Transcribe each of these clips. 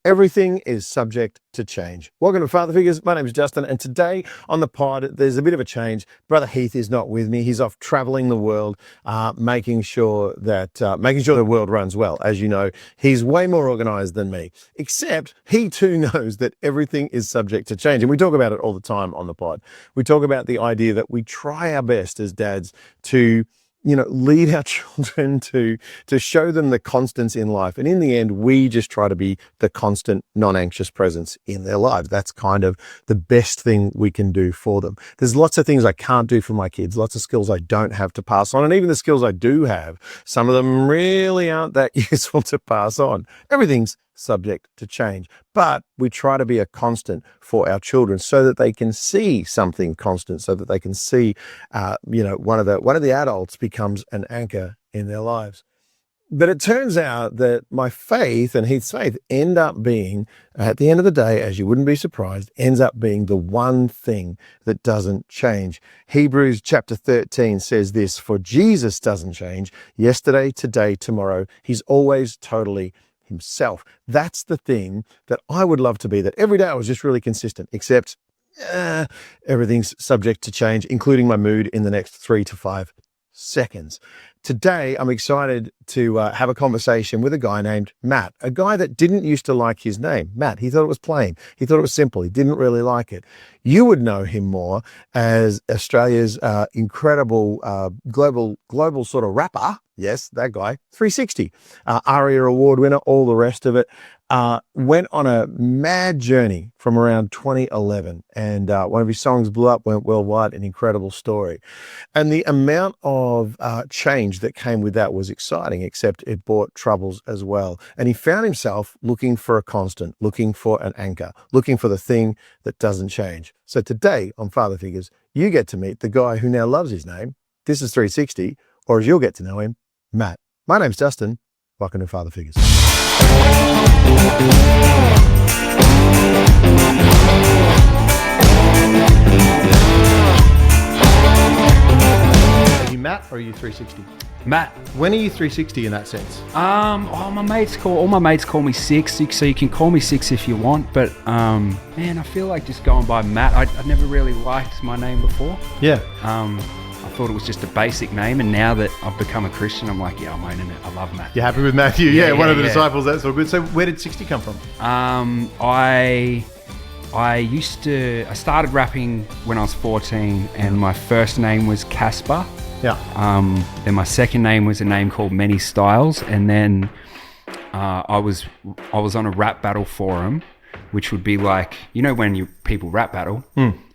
Everything is subject to change. Welcome to Father Figures. My name is Justin, and today on the pod, there's a bit of a change. Brother Heath is not with me. He's off traveling the world, making sure the world runs well. As you know, he's way more organized than me, except he too knows that everything is subject to change. And we talk about it all the time on the pod. We talk about the idea that we try our best as dads to lead our children to show them the constants in life. And in the end, we just try to be the constant, non-anxious presence in their lives. That's kind of the best thing we can do for them. There's lots of things I can't do for my kids, lots of skills I don't have to pass on. And even the skills I do have, some of them really aren't that useful to pass on. Everything's subject to change, but we try to be a constant for our children so that they can see something constant, so that they can see, one of the adults becomes an anchor in their lives. But it turns out that my faith and Heath's faith end up being, at the end of the day, as you wouldn't be surprised, ends up being the one thing that doesn't change. Hebrews chapter 13 says this: for Jesus doesn't change yesterday, today, tomorrow. He's always totally himself. That's the thing that I would love to be, that every day I was just really consistent, except everything's subject to change, including my mood in the next 3 to 5 seconds. Today, I'm excited to have a conversation with a guy named Matt, a guy that didn't used to like his name, Matt. He thought it was plain. He thought it was simple. He didn't really like it. You would know him more as Australia's incredible global sort of rapper. Yes, that guy, 360, ARIA award winner, all the rest of it. Went on a mad journey from around 2011, and one of his songs blew up, went worldwide, an incredible story. And the amount of change that came with that was exciting, except it brought troubles as well. And he found himself looking for a constant, looking for an anchor, looking for the thing that doesn't change. So today on Father Figures, you get to meet the guy who now loves his name. This is 360, or as you'll get to know him, Matt. My name's Justin. Welcome to Father Figures. Are you Matt or are you 360? Matt. When are you 360 in that sense? All my mates call me Six, so you can call me Six if you want. But man, I feel like just going by Matt. I never really liked my name before. Yeah. I thought it was just a basic name, and now that I've become a Christian, I'm like, yeah, I'm owning it. I love Matthew. You're happy with Matthew? Yeah, one of the disciples. That's all good. So where did 60 come from? I started rapping when I was 14, and my first name was Casper. Yeah. Then my second name was a name called Many Styles, and then I was on a rap battle forum, which would be like, when people rap battle,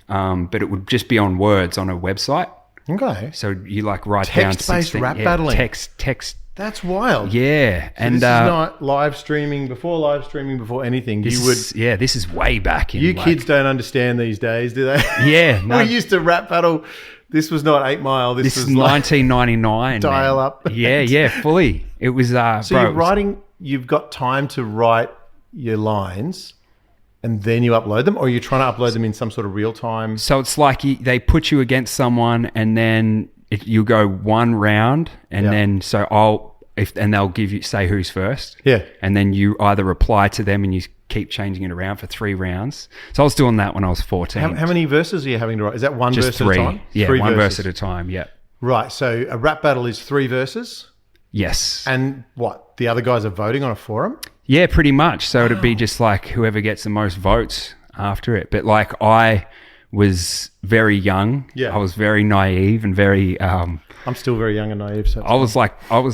but it would just be on words on a website. Okay. So you write down text-based rap battling. Text. That's wild. Yeah. So and this is not live streaming before anything. This is way back. Kids don't understand these days, do they? Yeah. No. We used to rap battle. This was not 8 Mile. This was 1999. Dial up. Yeah, fully. It was. So you've got time to write your lines, and then you upload them, or you're trying to upload them in some sort of real time? So it's like they put you against someone, and then you go one round, and then they'll say who's first. Yeah. And then you either reply to them and you keep changing it around for 3 rounds. So I was doing that when I was 14. How many verses are you having to write? Is that one Just verse 3. at a time? Yeah, 3 one verses. verse at a time, yeah. Right, so a rap battle is 3 verses? Yes. And what, the other guys are voting on a forum? Yeah, pretty much. So it'd be just like whoever gets the most votes after it. But I was very young. Yeah. I was very naive and very... I'm still very young and naive. So I was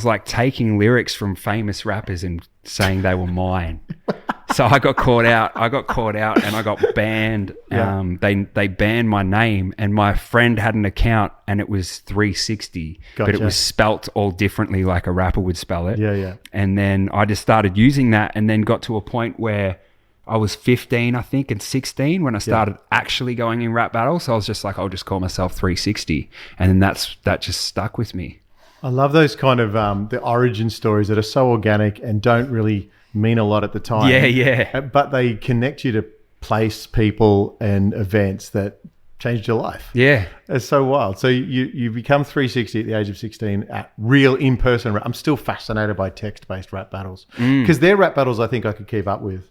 like taking lyrics from famous rappers and saying they were mine. So I got caught out and I got banned. Yeah. They banned my name, and my friend had an account and it was 360, Gotcha. but it was spelt all differently like a rapper would spell it. Yeah. And then I just started using that, and then got to a point where I was 15, I think, and 16 when I started actually going in rap battles. So I was just like, I'll just call myself 360. And then that just stuck with me. I love those kind of the origin stories that are so organic and don't really mean a lot at the time. Yeah. But they connect you to place, people, and events that changed your life. Yeah. It's so wild. So you become 360 at the age of 16 at real in-person rap. I'm still fascinated by text-based rap battles because their rap battles I think I could keep up with.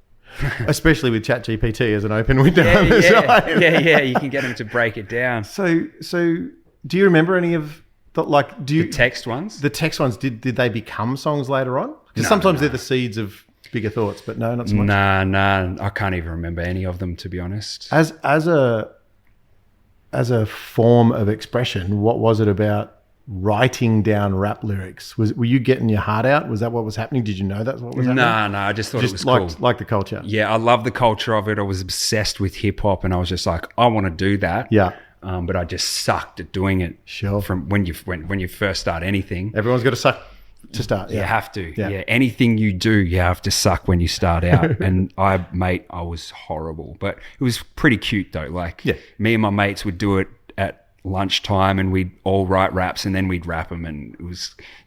especially with ChatGPT as an open window. Yeah. You can get them to break it down. So do you remember any of the text ones? The text ones, did they become songs later on? Because sometimes they're the seeds of bigger thoughts, but no, not so much. Nah, I can't even remember any of them, to be honest. As a form of expression, what was it about writing down rap lyrics? Were you getting your heart out? Was that what was happening? Did you know that's what was happening? No, I just thought it was cool. Like the culture. Yeah, I love the culture of it. I was obsessed with hip hop, and I was just like, I want to do that. Yeah. But I just sucked at doing it. Sure. From when you first start anything. Everyone's got to suck to start. You have to. Yeah. Anything you do, you have to suck when you start out. And I was horrible, but it was pretty cute though. Like me and my mates would do it at lunchtime, and we'd all write raps, and then we'd rap them, and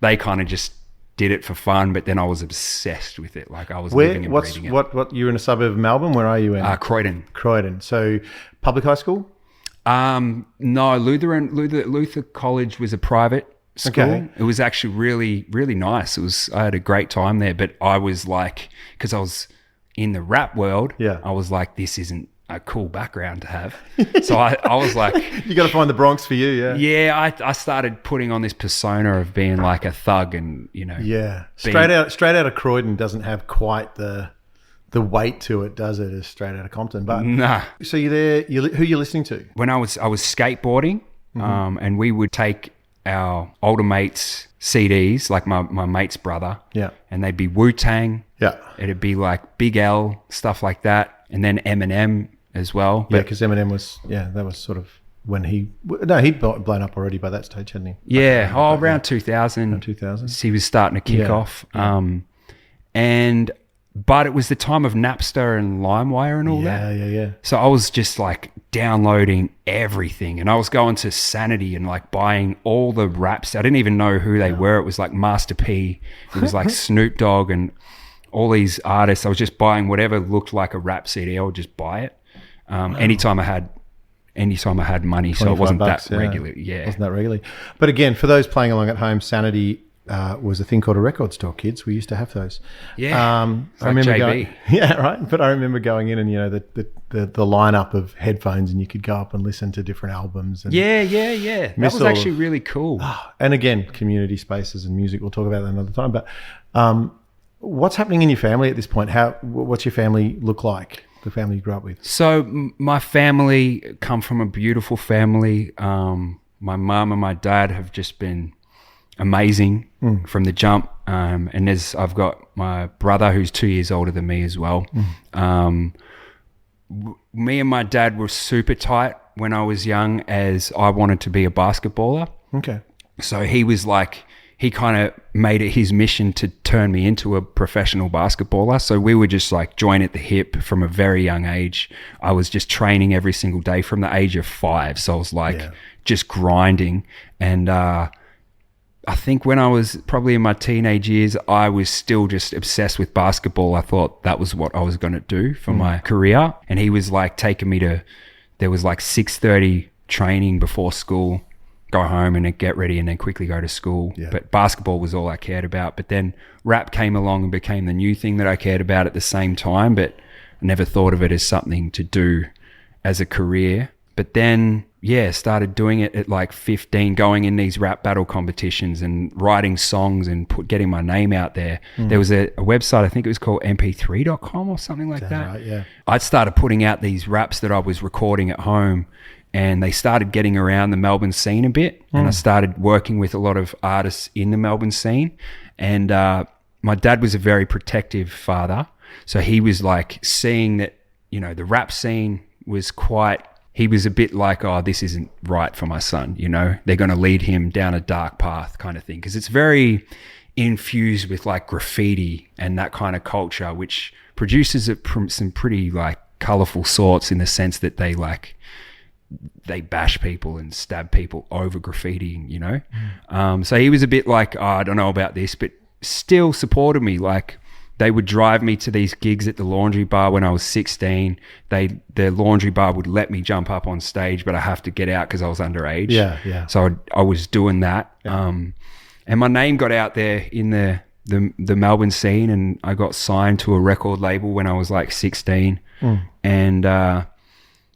they kind of just did it for fun. But then I was obsessed with it. Like I was living and breathing it. What you're in a suburb of Melbourne? Where are you in? Croydon. So public high school? No, Luther College was a private school. Okay. It was actually really, really nice. I had a great time there, but I was like, because I was in the rap world, I was like, this isn't a cool background to have. So I was like, you got to find the Bronx for you. Yeah. I started putting on this persona of being like a thug, and straight out of Croydon doesn't have quite the weight to it, does it? As straight out of Compton, but nah. So you're there. Who are you listening to? When I was skateboarding, and we would take our older mates' CDs, like my mate's brother, and they'd be Wu-Tang, it'd be like Big L, stuff like that, and then Eminem as well. Because Eminem was that was sort of when he'd blown up already by that stage, hadn't he? Around 2000. Around 2000. He was starting to kick off, but it was the time of Napster and LimeWire and all that. Yeah. So I was just like downloading everything, and I was going to Sanity and like buying all the raps. I didn't even know who they were. It was like Master P. It was like Snoop Dogg and all these artists. I was just buying whatever looked like a rap CD. I would just buy it. Anytime I had money, so it wasn't that regular. Yeah, wasn't that regularly. But again, for those playing along at home, Sanity was a thing called a record store, kids. We used to have those. Yeah, I remember going. Yeah, right. But I remember going in, and the lineup of headphones, and you could go up and listen to different albums. And yeah. That was actually really cool. And again, community spaces and music. We'll talk about that another time. But what's happening in your family at this point? What's your family look like? The family you grew up with? So my family come from a beautiful family. My mum and my dad have just been amazing from the jump. And I've got my brother who's 2 years older than me as well. Me and my dad were super tight when I was young, as I wanted to be a basketballer. Okay. So he kind of made it his mission to turn me into a professional basketballer. So we were just like joined at the hip from a very young age. I was just training every single day from the age of 5. So I was just grinding. And I think when I was probably in my teenage years, I was still just obsessed with basketball. I thought that was what I was going to do for my career. And he was like taking me there was like 6:30 training before school, go home and then get ready and then quickly go to school. Yeah. But basketball was all I cared about. But then rap came along and became the new thing that I cared about at the same time. But I never thought of it as something to do as a career. But then, started doing it at like 15, going in these rap battle competitions and writing songs and getting my name out there. There was a website, I think it was called mp3.com or something like that. Right, yeah. I started putting out these raps that I was recording at home, and they started getting around the Melbourne scene a bit. And I started working with a lot of artists in the Melbourne scene. And my dad was a very protective father. So he was like seeing that, the rap scene was he was a bit like, oh, this isn't right for my son, they're going to lead him down a dark path kind of thing. Because it's very infused with like graffiti and that kind of culture, which produces it from some pretty like colorful sorts, in the sense that they bash people and stab people over graffiti, So he was a bit like, oh, I don't know about this, but still supported me. Like, they would drive me to these gigs at the laundry bar when I was 16. The laundry bar would let me jump up on stage, but I have to get out because I was underage. Yeah. So I was doing that. Yeah. And my name got out there in the the Melbourne scene, and I got signed to a record label when I was like 16, and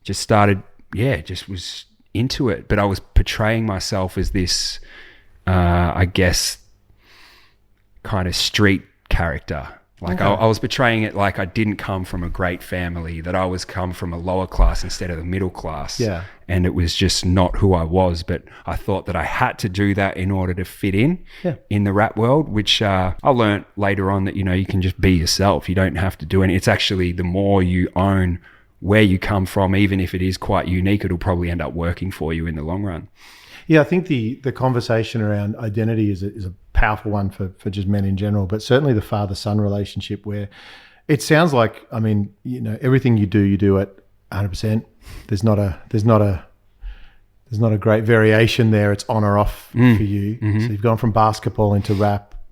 just started, just was into it. But I was portraying myself as this, I guess, kind of street character. Like I was portraying it like I didn't come from a great family, that I was come from a lower class instead of the middle class. Yeah. And it was just not who I was. But I thought that I had to do that in order to fit in the rap world, which I learned later on that, you can just be yourself. You don't have to do anything. It's actually the more you own where you come from, even if it is quite unique, it'll probably end up working for you in the long run. Yeah, I think the conversation around identity is a powerful one for just men in general, but certainly the father-son relationship, where it sounds like, everything you do at 100%. There's not a great variation there. It's on or off for you. Mm-hmm. So you've gone from basketball into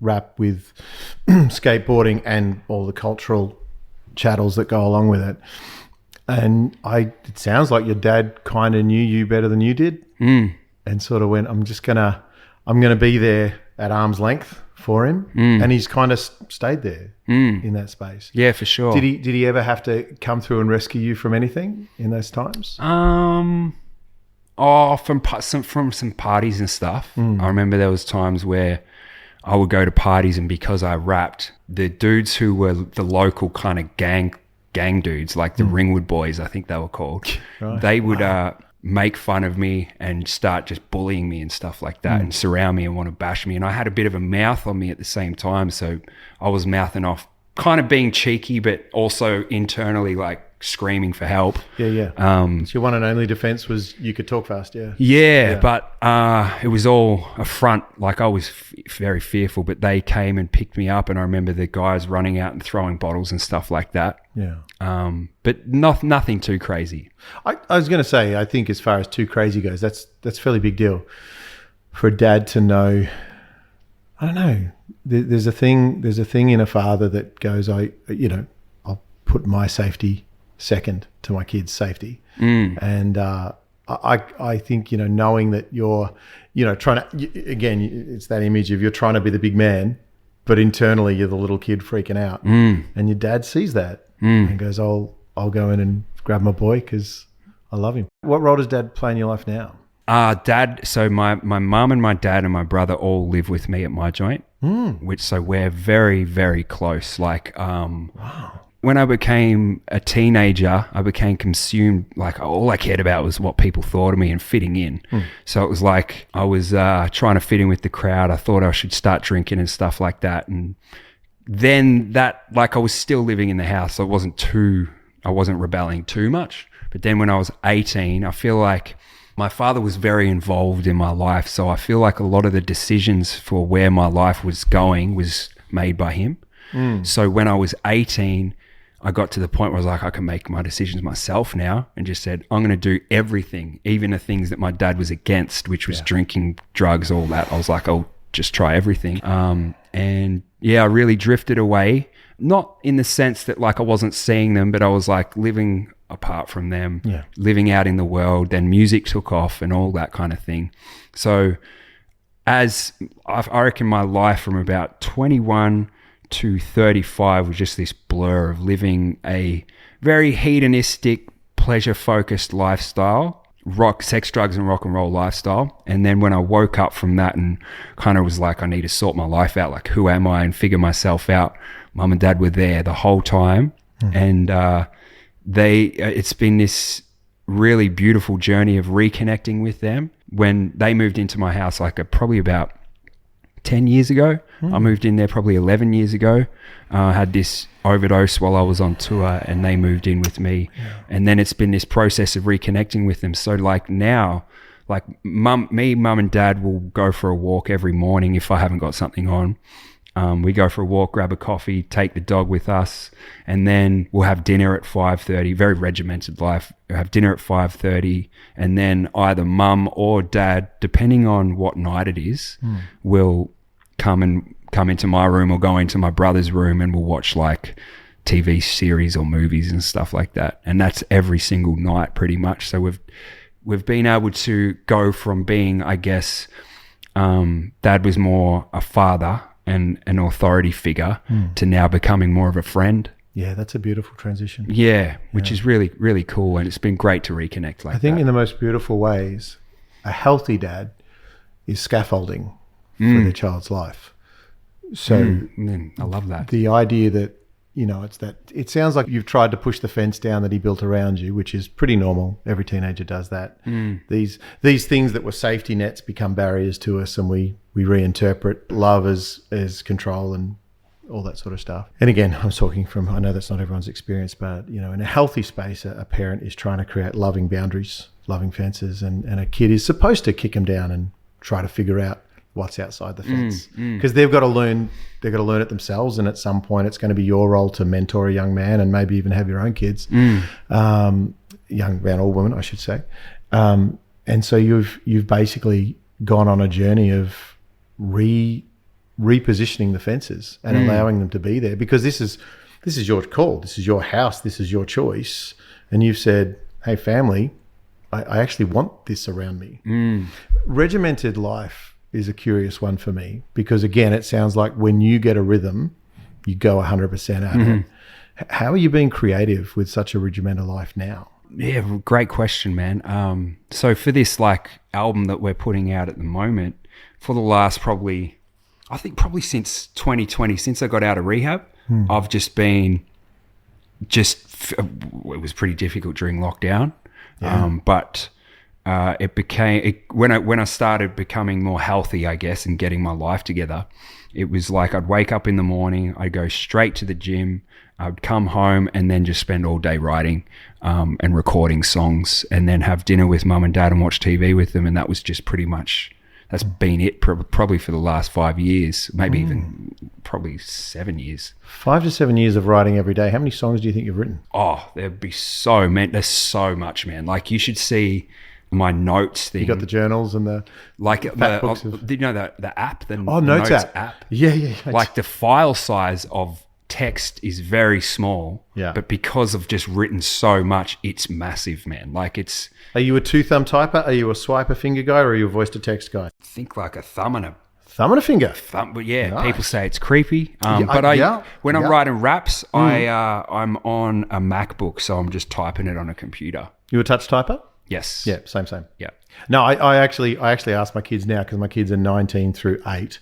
rap with skateboarding and all the cultural chattels that go along with it. And it sounds like your dad kind of knew you better than you did. And sort of went, I'm gonna be there at arm's length for him, and he's kind of stayed there in that space. Yeah, for sure. Did he ever have to come through and rescue you from anything in those times? From some parties and stuff. I remember there was times where I would go to parties, and because I rapped, the dudes who were the local kind of gang dudes, like the Ringwood Boys, I think they were called, right. They would make fun of me and start just bullying me and stuff like that, and surround me and want to bash me. And I had a bit of a mouth on me at the same time, so I was mouthing off, kind of being cheeky, but also internally like screaming for help. So your one and only defense was you could talk fast. But it was all a front. Like I was very fearful, but they came and picked me up, and I remember the guys running out and throwing bottles and stuff like that. But nothing too crazy. I was going to say, I think as far as too crazy goes, that's a fairly big deal for a dad to know. I don't know. There's a thing in a father that goes, I'll put my safety second to my kids' safety. And I think, knowing that you're, trying to, again, it's that image of you're trying to be the big man, but internally you're the little kid freaking out. And your dad sees that and goes, I'll go in and grab my boy because I love him. What role does dad play in your life now? Dad, so my mum and my dad and my brother all live with me at my joint, so we're very, very close. Like, wow. When I became a teenager, I became consumed, like all I cared about was what people thought of me and fitting in. So it was like I was trying to fit in with the crowd. I thought I should start drinking and stuff like that. And then I was still living in the house. So I wasn't rebelling too much. But then when I was 18, I feel like my father was very involved in my life. So I feel like a lot of the decisions for where my life was going was made by him. So when I was 18, I got to the point where I was like, I can make my decisions myself now, and just said, I'm going to do everything, even the things that my dad was against, which was drinking, drugs, all that. I was like, I'll just try everything. I really drifted away, not in the sense that like I wasn't seeing them, but I was like living apart from them, living out in the world. Then music took off and all that kind of thing. So as I reckon my life from about 21 to 35 was just this blur of living a very hedonistic, pleasure-focused lifestyle, sex, drugs, and rock and roll lifestyle. And then when I woke up from that and kind of was like, I need to sort my life out, like who am I, and figure myself out. Mum and dad were there the whole time, and it's been this really beautiful journey of reconnecting with them. When they moved into my house, probably about 10 years ago. I moved in there probably 11 years ago. I had this overdose while I was on tour, and they moved in with me. And then it's been this process of reconnecting with them. So like now, like mum and dad will go for a walk every morning if I haven't got something on. We go for a walk, grab a coffee, take the dog with us, and then we'll have dinner at 5:30. Very regimented life. We'll have dinner at 5:30, and then either mum or dad, depending on what night it is, will come into my room or go into my brother's room, and we'll watch like TV series or movies and stuff like that. And that's every single night pretty much. So we've been able to go from being, I guess, dad was more a father and an authority figure to now becoming more of a friend. Yeah, that's a beautiful transition. Yeah, which is really, really cool. And it's been great to reconnect like that. I think in the most beautiful ways, a healthy dad is scaffolding for their child's life. So I love that. the idea that, it sounds like you've tried to push the fence down that he built around you, which is pretty normal. Every teenager does that. These things that were safety nets become barriers to us, and we reinterpret love as control and all that sort of stuff. And again, I'm talking from, I know that's not everyone's experience, but in a healthy space, a parent is trying to create loving boundaries, loving fences, and a kid is supposed to kick them down and try to figure out what's outside the fence, because they've got to learn it themselves. And at some point it's going to be your role to mentor a young man and maybe even have your own kids, young man or woman, I should say. And so you've basically gone on a journey of repositioning the fences and allowing them to be there, because this is your call, this is your house, this is your choice. And you've said, hey family, I actually want this around me. Regimented life is a curious one for me, because again, it sounds like when you get a rhythm, you go 100% at it. How are you being creative with such a regimented life now? Yeah, great question, man. So for this album that we're putting out at the moment, for the last probably since 2020, since I got out of rehab, I've just been it was pretty difficult during lockdown. But when I started becoming more healthy, I guess, and getting my life together, it was like I'd wake up in the morning, I'd go straight to the gym, I'd come home and then just spend all day writing and recording songs, and then have dinner with mum and dad and watch TV with them. And that was just pretty much, that's been it probably for the last 5 years, maybe even probably 7 years. 5 to 7 years of writing every day. How many songs do you think you've written? Oh, there'd be there's so much, man. You should see my notes thing. You got the journals and the books did you know the app? The Notes app. Yeah. The file size of text is very small, but because I've just written so much, it's massive, man. Are you a two-thumb typer? Are you a swiper finger guy, or are you a voice-to-text guy? I think a thumb and a finger. But yeah, nice. People say it's creepy. When I'm writing raps, I'm on a MacBook, so I'm just typing it on a computer. You a touch typer? Yes. Yeah, same. Yeah. No, I actually ask my kids now, because my kids are 19 through 8,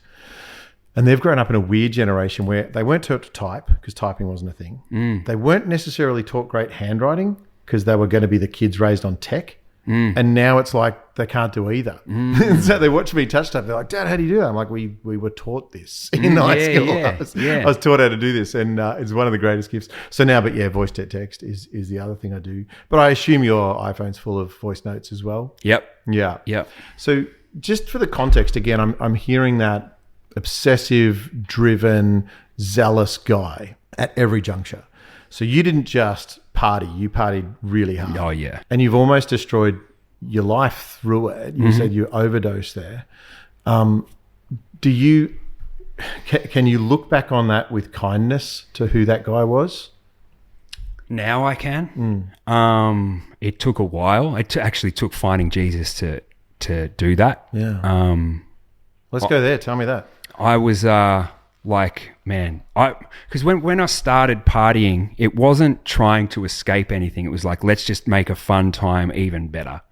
and they've grown up in a weird generation where they weren't taught to type because typing wasn't a thing. They weren't necessarily taught great handwriting because they were going to be the kids raised on tech. And now it's like they can't do either. And so they watch me touch type. They're like, Dad, how do you do that? I'm like, we were taught this in high school. I was taught how to do this, and it's one of the greatest gifts. So now, but yeah, voice to text is the other thing I do. But I assume your iPhone's full of voice notes as well. Yep. Yeah. Yep. So just for the context, again, I'm hearing that obsessive, driven, zealous guy at every juncture. So you didn't just party, you partied really hard. Oh, yeah. And you've almost destroyed your life through it. You said you overdosed there. Can you look back on that with kindness to who that guy was? Now I can. It took a while. It actually took finding Jesus to do that. Yeah. Let's go there. Tell me that. I was because when I started partying, it wasn't trying to escape anything. It was like, let's just make a fun time even better.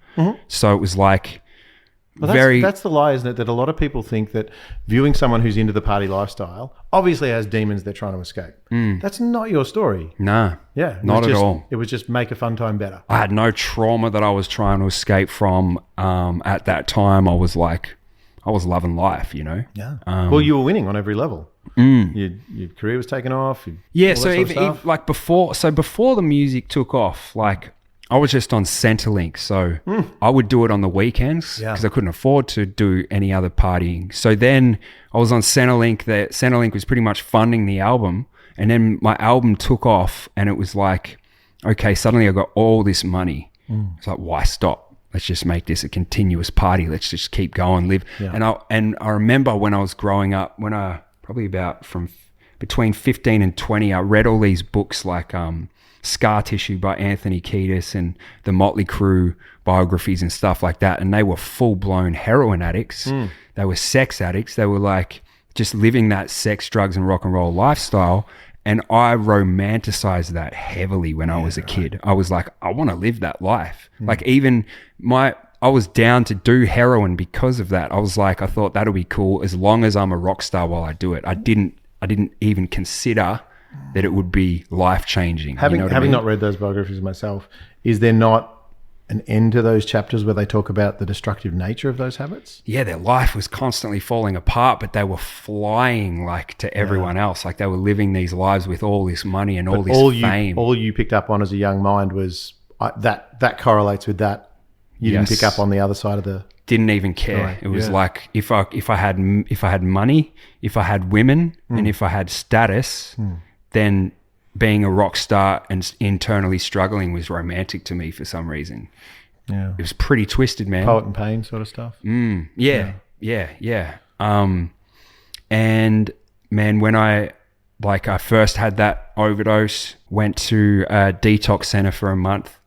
So it was like, that's the lie, isn't it? That a lot of people think that viewing someone who's into the party lifestyle obviously has demons they're trying to escape. That's not your story. No. Yeah. Not at all. It was just make a fun time better. I had no trauma that I was trying to escape from. At that time, I was loving life, Yeah. Well, you were winning on every level. Your career was taking off. So even before the music took off, I was just on Centrelink, so I would do it on the weekends because I couldn't afford to do any other partying. So then I was on Centrelink. Centrelink was pretty much funding the album, and then my album took off, and it was like, okay, suddenly I got all this money. It's like, why stop? Let's just make this a continuous party. Let's just keep going, live. Yeah. And I remember when I was growing up, when I probably about from between 15 and 20, I read all these books like Scar Tissue by Anthony Kiedis and the Motley Crue biographies and stuff like that. And they were full-blown heroin addicts. They were sex addicts. They were just living that sex, drugs, and rock and roll lifestyle. And I romanticized that heavily when I was a kid. I was like, I want to live that life. Like even I was down to do heroin because of that. I was like, I thought that'll be cool as long as I'm a rock star while I do it. I didn't even consider that it would be life changing. Having not read those biographies myself, is there not an end to those chapters where they talk about the destructive nature of those habits? Yeah, their life was constantly falling apart, but they were flying like to everyone else. Like they were living these lives with all this money and all this fame. All you picked up on as a young mind was that correlates with that. You didn't pick up on the other side of the... Didn't even care. Right. It was like if I had money, if I had women, and if I had status, then being a rock star and internally struggling was romantic to me for some reason. Yeah. It was pretty twisted, man. Poet and pain sort of stuff. Yeah. And man, when I first had that overdose, went to a detox center for a month,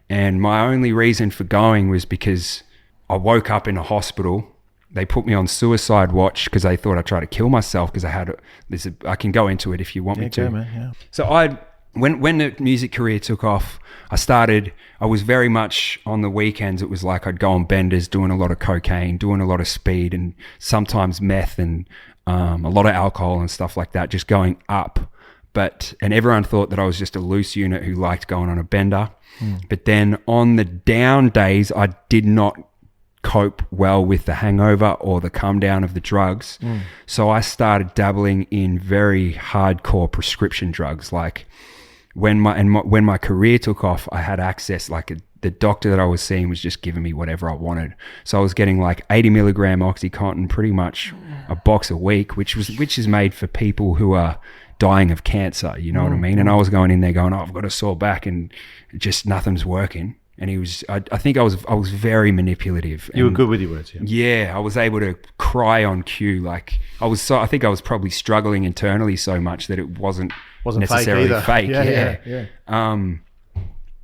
and my only reason for going was because I woke up in a hospital. They put me on suicide watch because they thought I tried to kill myself because I can go into it if you want me to. Go, man, yeah. So when the music career took off, I was very much on the weekends. It was like I'd go on benders, doing a lot of cocaine, doing a lot of speed, and sometimes meth and a lot of alcohol and stuff like that, just going up. And everyone thought that I was just a loose unit who liked going on a bender. But then on the down days, I did not cope well with the hangover or the come down of the drugs. So I started dabbling in very hardcore prescription drugs. Like when my career took off, I had access, the doctor that I was seeing was just giving me whatever I wanted. So I was getting like 80 milligram Oxycontin pretty much a box a week, which is made for people who are dying of cancer, you know what I mean? And I was going in there going, I've got a sore back and just nothing's working. And I think I was very manipulative. You were good with your words, yeah. Yeah, I was able to cry on cue. Like I think I was probably struggling internally so much that it wasn't necessarily fake. Yeah.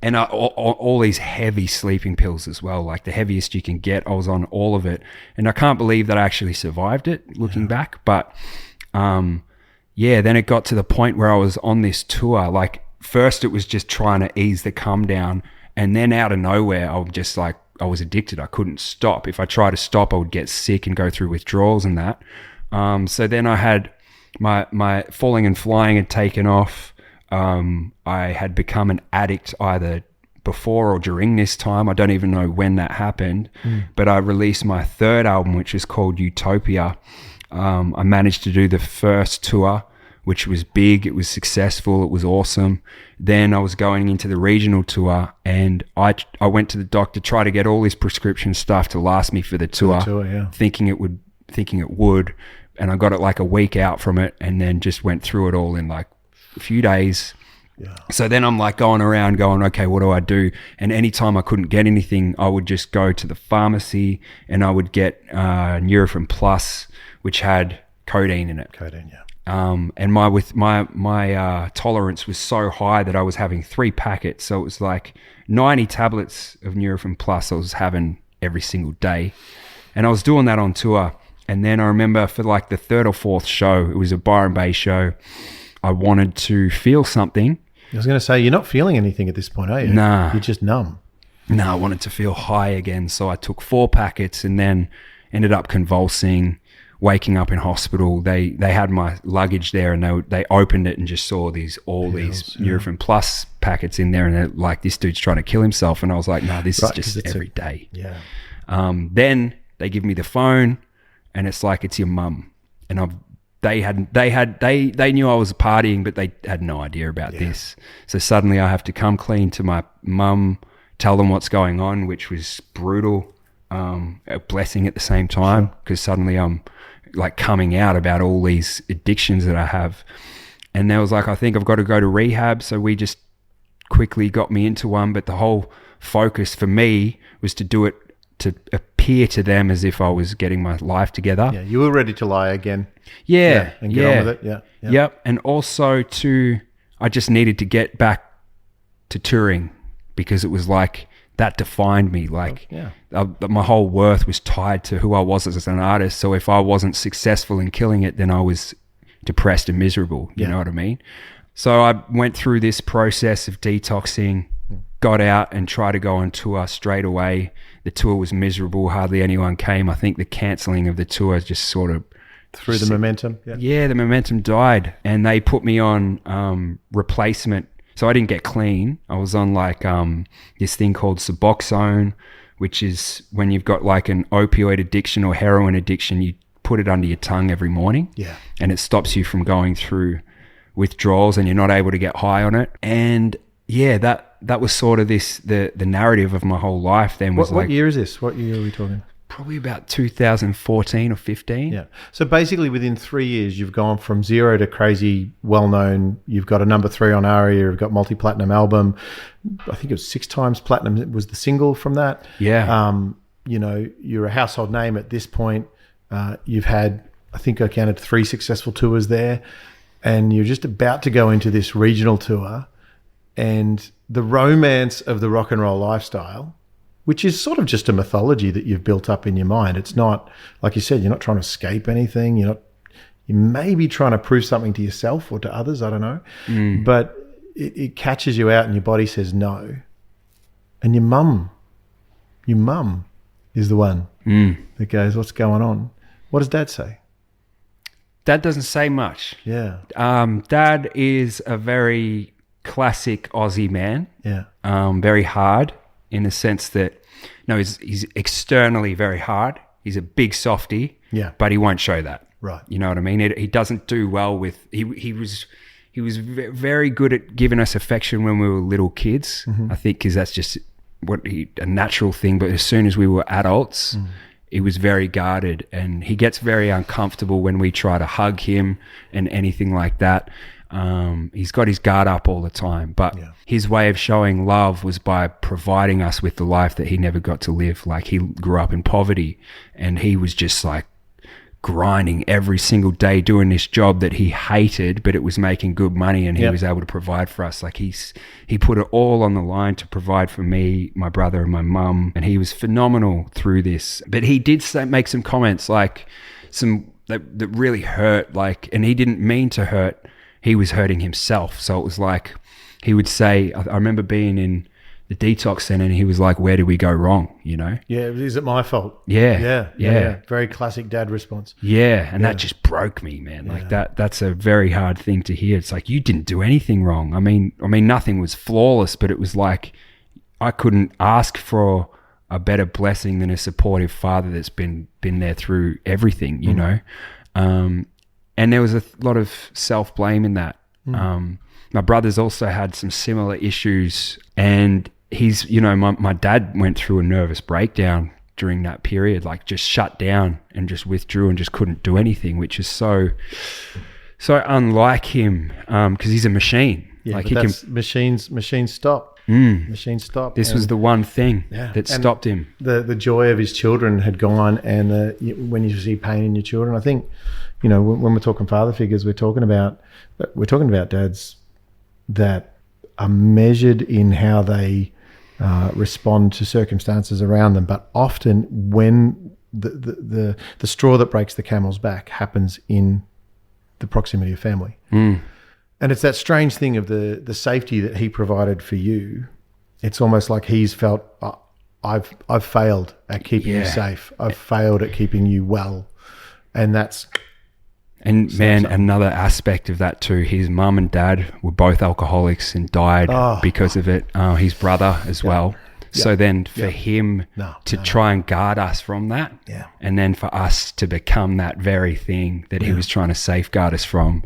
And all these heavy sleeping pills as well, like the heaviest you can get. I was on all of it, and I can't believe that I actually survived it. Looking back, but then it got to the point where I was on this tour. Like first, it was just trying to ease the come down. And then out of nowhere, I was addicted. I couldn't stop. If I tried to stop, I would get sick and go through withdrawals and that. So then I had my falling and flying had taken off. I had become an addict either before or during this time. I don't even know when that happened. But I released my third album, which is called Utopia. I managed to do the first tour, which was big. It was successful. It was awesome. Then I was going into the regional tour, and I went to the doctor, try to get all this prescription stuff to last me for the tour, thinking it would, and I got it like a week out from it, and then just went through it all in like a few days. Yeah. So then I'm like going around going, okay, what do I do? And anytime I couldn't get anything, I would just go to the pharmacy and I would get Nurofen Plus, which had codeine in it. Codeine, yeah. And my tolerance was so high that I was having 3 packets. So it was like 90 tablets of Nurofen Plus I was having every single day. And I was doing that on tour. And then I remember for like the 3rd or 4th show, it was a Byron Bay show, I wanted to feel something. I was going to say, you're not feeling anything at this point, are you? Nah. You're just numb. No, I wanted to feel high again. So I took 4 packets and then ended up convulsing, waking up in hospital. They had my luggage there, and they opened it and just saw these Nurofen Plus packets in there, and they're like, this dude's trying to kill himself. And I was like, no, this is just every day. Yeah. Then they give me the phone, and it's like, it's your mum. And they knew I was partying, but they had no idea about this. So suddenly I have to come clean to my mum, tell them what's going on, which was brutal, a blessing at the same time, because suddenly I'm like coming out about all these addictions that I have. And they was like, I think I've got to go to rehab. So we just quickly got me into one, but the whole focus for me was to do it to appear to them as if I was getting my life together. Yeah, you were ready to lie again. Yeah. And get on with it. Yeah. Yep. And also I just needed to get back to touring, because it was like that defined me. Like, Yeah. my whole worth was tied to who I was as an artist. So if I wasn't successful in killing it, then I was depressed and miserable. You know what I mean? So I went through this process of detoxing, got out and tried to go on tour straight away. The tour was miserable. Hardly anyone came. I think the cancelling of the tour just sort of Through the momentum. yeah, the momentum died, and they put me on replacement. So I didn't get clean. I was on like this thing called Suboxone, which is when you've got like an opioid addiction or heroin addiction, you put it under your tongue every morning. Yeah. And it stops you from going through withdrawals, and you're not able to get high on it. And yeah, that was sort of the narrative of my whole life then. Was What year is this? What year are we talking? probably about 2014 or 15. Yeah. So basically within 3 years, you've gone from zero to crazy, well-known. You've got a number 3 on ARIA. You've got multi-platinum album. I think it was 6 times platinum. It was the single from that. Yeah. You know, you're a household name at this point. You've had, I think I counted 3 successful tours there. And you're just about to go into this regional tour. And the romance of the rock and roll lifestyle, which is sort of just a mythology that you've built up in your mind. It's not, like you said, you're not trying to escape anything. You may be trying to prove something to yourself or to others, I don't know. But it catches you out and your body says no. And your mum is the one that goes, what's going on? What does Dad say? Dad doesn't say much. Yeah. Dad is a very classic Aussie man. Yeah. Very hard in the sense that, he's externally very hard. He's a big softie. Yeah. But he won't show that. Right. You know what I mean? He doesn't do well with, he was very good at giving us affection when we were little kids. I think because that's just a natural thing. But as soon as we were adults, he was very guarded, and he gets very uncomfortable when we try to hug him and anything like that. He's got his guard up all the time, but his way of showing love was by providing us with the life that he never got to live. Like, he grew up in poverty, and he was just like grinding every single day doing this job that he hated, but it was making good money, and he was able to provide for us. Like, he put it all on the line to provide for me, my brother, and my mum, and he was phenomenal through this. But he did make some comments, like that really hurt, like, and he didn't mean to hurt. He was hurting himself. So it was like, he would say, I remember being in the detox center, and he was like, where did we go wrong? Yeah, is it my fault? Yeah. Very classic dad response. Yeah, and that just broke me, man. Like, that's a very hard thing to hear. It's like, you didn't do anything wrong. I mean, nothing was flawless, but it was like, I couldn't ask for a better blessing than a supportive father that's been there through everything, you know? And there was a lot of self-blame in that. My brother's also had some similar issues, and he's, my dad went through a nervous breakdown during that period, like just shut down and just withdrew and just couldn't do anything, which is so unlike him, because he's a machine. Yeah, like, machines stop. Machines stop. This was the one thing that stopped him. The joy of his children had gone, and when you see pain in your children, I think, when we're talking father figures, we're talking about dads that are measured in how they respond to circumstances around them, but often when the straw that breaks the camel's back happens in the proximity of family. And it's that strange thing of the safety that he provided for you. It's almost like he's felt, I've failed at keeping you safe. I've failed at keeping you well. And that's... And man, another aspect of that too, his mum and dad were both alcoholics and died because of it. His brother as well. So then for him to try and guard us from that, and then for us to become that very thing that he was trying to safeguard us from,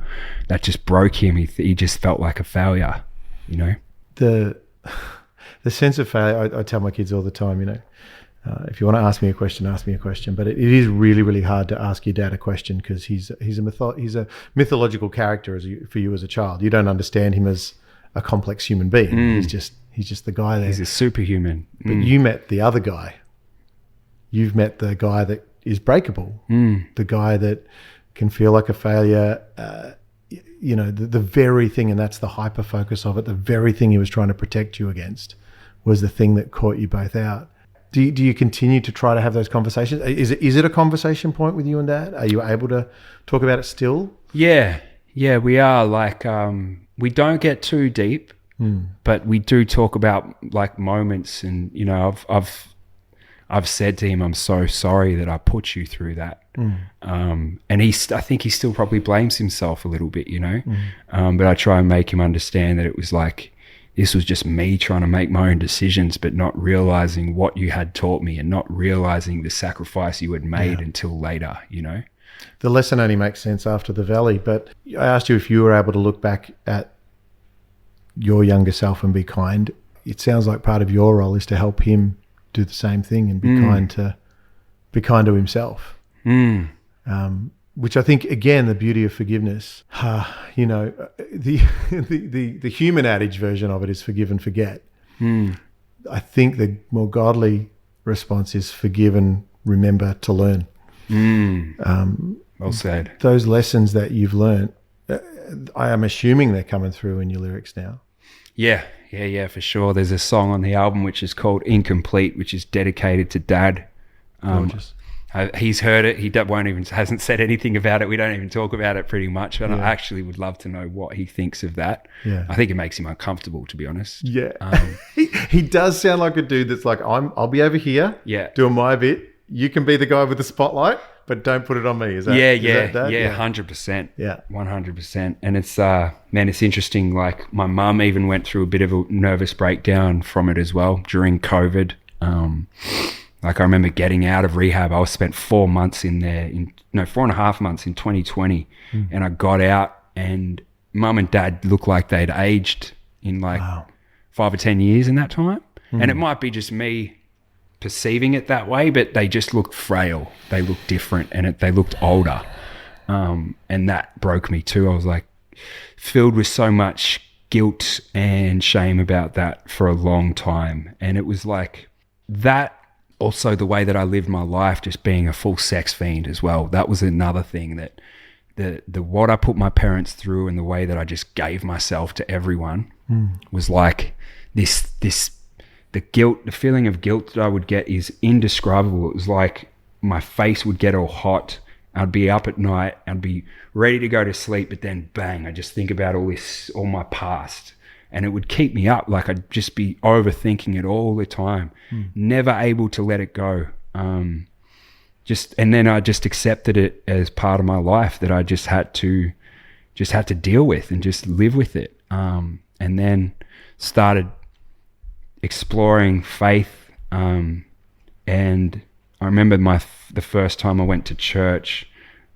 that just broke him. He just felt like a failure, The sense of failure, I tell my kids all the time, if you want to ask me a question, ask me a question. But it is really, really hard to ask your dad a question, because he's a mythological character for you as a child. You don't understand him as a complex human being. He's just the guy there. He's a superhuman. But you met the other guy. You've met the guy that is breakable. The guy that can feel like a failure. The very thing, and that's the hyper focus of it. The very thing he was trying to protect you against was the thing that caught you both out. Do you continue to try to have those conversations? Is it a conversation point with you and Dad? Are you able to talk about it still? Yeah, we are. Like, we don't get too deep, but we do talk about like moments. And you know, I've said to him, "I'm so sorry that I put you through that." And I think he still probably blames himself a little bit, you know. But I try and make him understand that it was like, this was just me trying to make my own decisions, but not realizing what you had taught me and not realizing the sacrifice you had made until later, you know? The lesson only makes sense after the valley, but I asked you if you were able to look back at your younger self and be kind. It sounds like part of your role is to help him do the same thing and be kind to himself. Which I think, again, the beauty of forgiveness, you know, the human adage version of it is forgive and forget. I think the more godly response is forgive and remember to learn. Well said. Those lessons that you've learned, I am assuming they're coming through in your lyrics now. Yeah, for sure. There's a song on the album which is called Incomplete, which is dedicated to Dad. Gorgeous. He's heard it. He hasn't said anything about it. We don't even talk about it pretty much. And I actually would love to know what he thinks of that. Yeah. I think it makes him uncomfortable, to be honest. Yeah. He does sound like a dude that's like, I'll be over here doing my bit. You can be the guy with the spotlight, but don't put it on me. Is that Dad? 100%. Yeah. 100%. And it's, man, it's interesting. Like my mum even went through a bit of a nervous breakdown from it as well during COVID. Like I remember getting out of rehab. I spent 4 months in there, 4.5 months in 2020. And I got out and Mum and Dad looked like they'd aged in 5 or 10 years in that time. And it might be just me perceiving it that way, but they just looked frail. They looked different and they looked older. And that broke me too. I was like filled with so much guilt and shame about that for a long time. And it was like that. Also, the way that I lived my life, just being a full sex fiend as well. That was another thing that the what I put my parents through and the way that I just gave myself to everyone was like the guilt, the feeling of guilt that I would get is indescribable. It was like my face would get all hot. I'd be up at night. I'd be ready to go to sleep, but then bang, I just think about all my past. And it would keep me up. Like I'd just be overthinking it all the time, never able to let it go. And then I just accepted it as part of my life that I just had to deal with and just live with it. And then started exploring faith. And I remember the first time I went to church,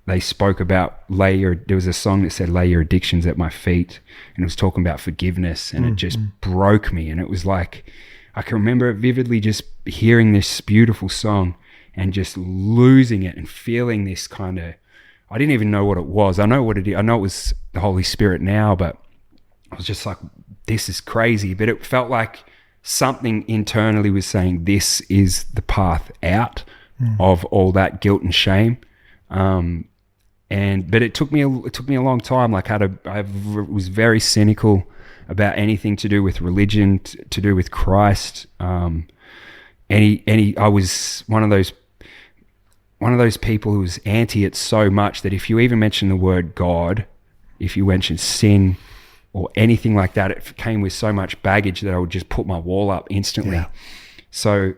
they spoke about there was a song that said, lay your addictions at my feet. And it was talking about forgiveness and it just broke me. And it was like, I can remember it vividly, just hearing this beautiful song and just losing it and feeling this kind of, I didn't even know what it was. I know what it is. I know it was the Holy Spirit now, but I was just like, this is crazy. But it felt like something internally was saying, this is the path out of all that guilt and shame. But it took me a long time. Like I was very cynical about anything to do with religion, to do with Christ. I was one of those people who was anti it so much that if you even mention the word God, if you mention sin or anything like that, it came with so much baggage that I would just put my wall up instantly. Yeah. So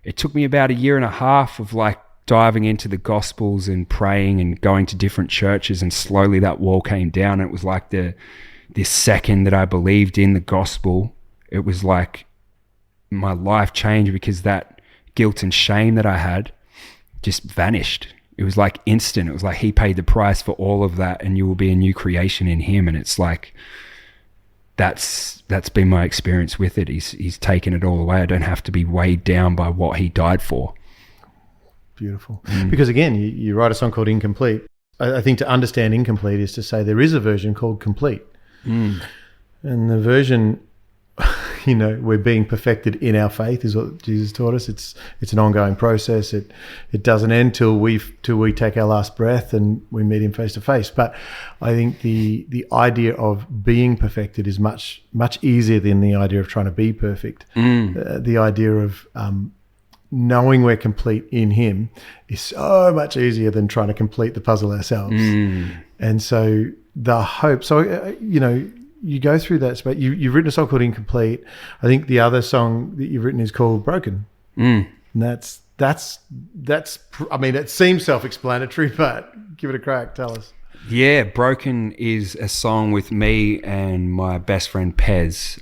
it took me about 1.5 years of like diving into the Gospels and praying and going to different churches, and slowly that wall came down. It was like this second that I believed in the gospel, it was like my life changed, because that guilt and shame that I had just vanished. It was like instant. It was like he paid the price for all of that, and you will be a new creation in him. And it's like that's been my experience with it. He's taken it all away. I don't have to be weighed down by what he died for. Beautiful. Because again, you write a song called Incomplete. I think to understand incomplete is to say there is a version called complete. And the version, we're being perfected in our faith is what Jesus taught us. It's an ongoing process. It doesn't end till we take our last breath and we meet him face to face. But I think the idea of being perfected is much easier than the idea of trying to be perfect. The idea of knowing we're complete in him is so much easier than trying to complete the puzzle ourselves. And so the hope, you go through that space. You've written a song called Incomplete. I think the other song that you've written is called Broken. And that's I mean, it seems self-explanatory, but give it a crack. Tell us. Yeah, Broken is a song with me and my best friend Pez,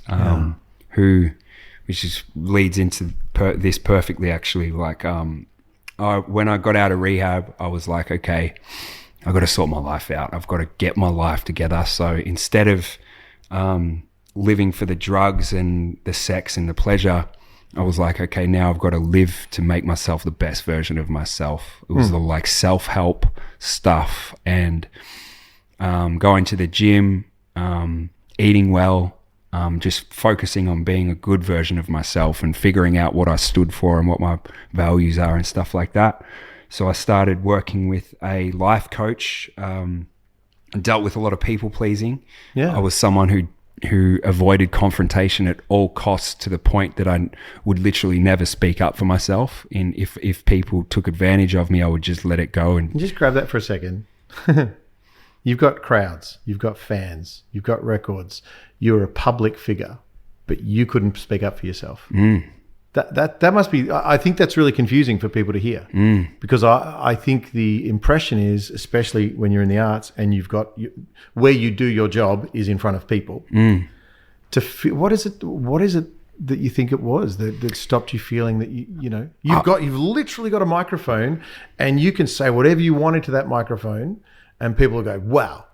which leads into this perfectly, actually. Like, when I got out of rehab, I was like, okay, I've got to sort my life out. I've got to get my life together. So instead of living for the drugs and the sex and the pleasure, I was like, okay, now I've got to live to make myself the best version of myself. It was the like self-help stuff and going to the gym, eating well, just focusing on being a good version of myself and figuring out what I stood for and what my values are and stuff like that. So I started working with a life coach, dealt with a lot of people pleasing. I was someone who avoided confrontation at all costs, to the point that I would literally never speak up for myself. And if people took advantage of me, I would just let it go. And just grab that for a second. You've got crowds, you've got fans, you've got records. You're a public figure, but you couldn't speak up for yourself. That must be, I think that's really confusing for people to hear, because I think the impression is, especially when you're in the arts and you've got, where you do your job is in front of people. What is it that you think it was that stopped you feeling that you've literally got a microphone and you can say whatever you want into that microphone and people will go, wow,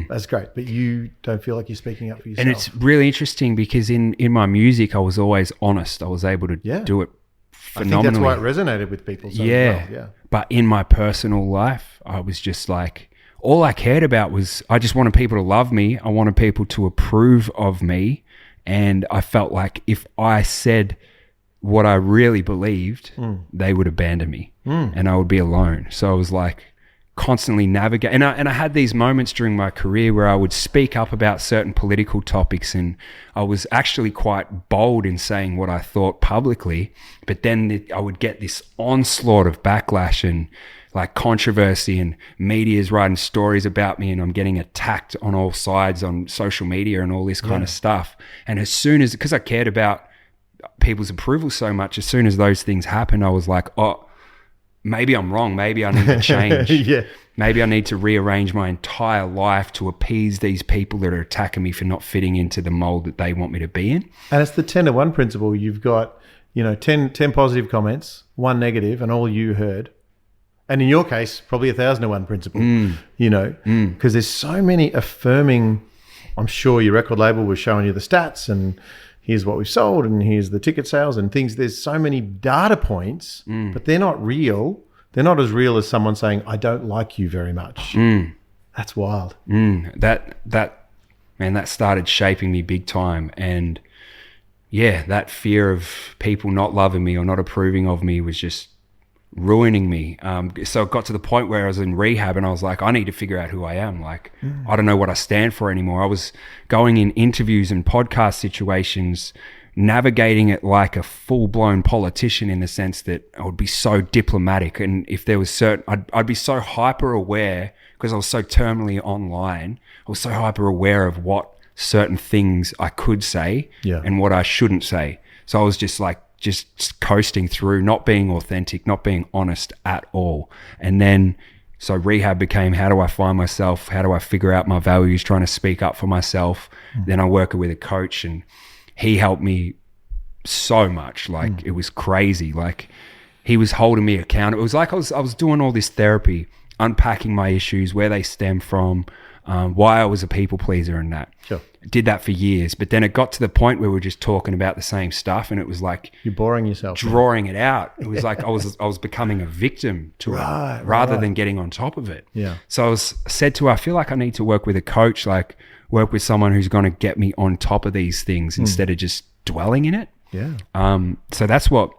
that's great. But you don't feel like you're speaking up for yourself. And it's really interesting because in my music, I was always honest. I was able to do it phenomenally. I think that's why it resonated with people so well. Yeah. But in my personal life, I was just like, all I cared about was I just wanted people to love me. I wanted people to approve of me. And I felt like if I said what I really believed, they would abandon me and I would be alone. So I was like, constantly navigate, and I had these moments during my career where I would speak up about certain political topics, and I was actually quite bold in saying what I thought publicly, but then I would get this onslaught of backlash and like controversy, and media's writing stories about me, and I'm getting attacked on all sides on social media and all this kind of stuff. And as soon as, because I cared about people's approval so much, as soon as those things happened, I was like, oh, maybe I'm wrong. Maybe I need to change. Maybe I need to rearrange my entire life to appease these people that are attacking me for not fitting into the mold that they want me to be in. And it's the 10-to-1 principle. You've got, 10 positive comments, 1 negative, and all you heard. And in your case, probably 1,000-to-1 principle, because there's so many affirming. I'm sure your record label was showing you the stats and here's what we've sold and here's the ticket sales and things. There's so many data points, but they're not real. They're not as real as someone saying, I don't like you very much. That's wild. That started shaping me big time. And yeah, that fear of people not loving me or not approving of me was just ruining me. So it got to the point where I was in rehab and I was like, I need to figure out who I am. Like, I don't know what I stand for anymore. I was going in interviews and podcast situations, navigating it like a full-blown politician, in the sense that I would be so diplomatic. And if there was I'd be so hyper aware, because I was so terminally online, I was so hyper aware of what certain things I could say and what I shouldn't say. So I was just coasting through, not being authentic, not being honest at all. And then, so rehab became, how do I find myself? How do I figure out my values? Trying to speak up for myself. Then I worked with a coach and he helped me so much. Like it was crazy. Like he was holding me accountable. It was like I was doing all this therapy, unpacking my issues, where they stem from, why I was a people pleaser and that. Sure. Did that for years, but then it got to the point where we were just talking about the same stuff, and it was like you're boring yourself, drawing it out. It was like I was becoming a victim to it rather than getting on top of it. Yeah. So I said to her, I feel like I need to work with a coach, like work with someone who's going to get me on top of these things instead of just dwelling in it. Yeah. So that's what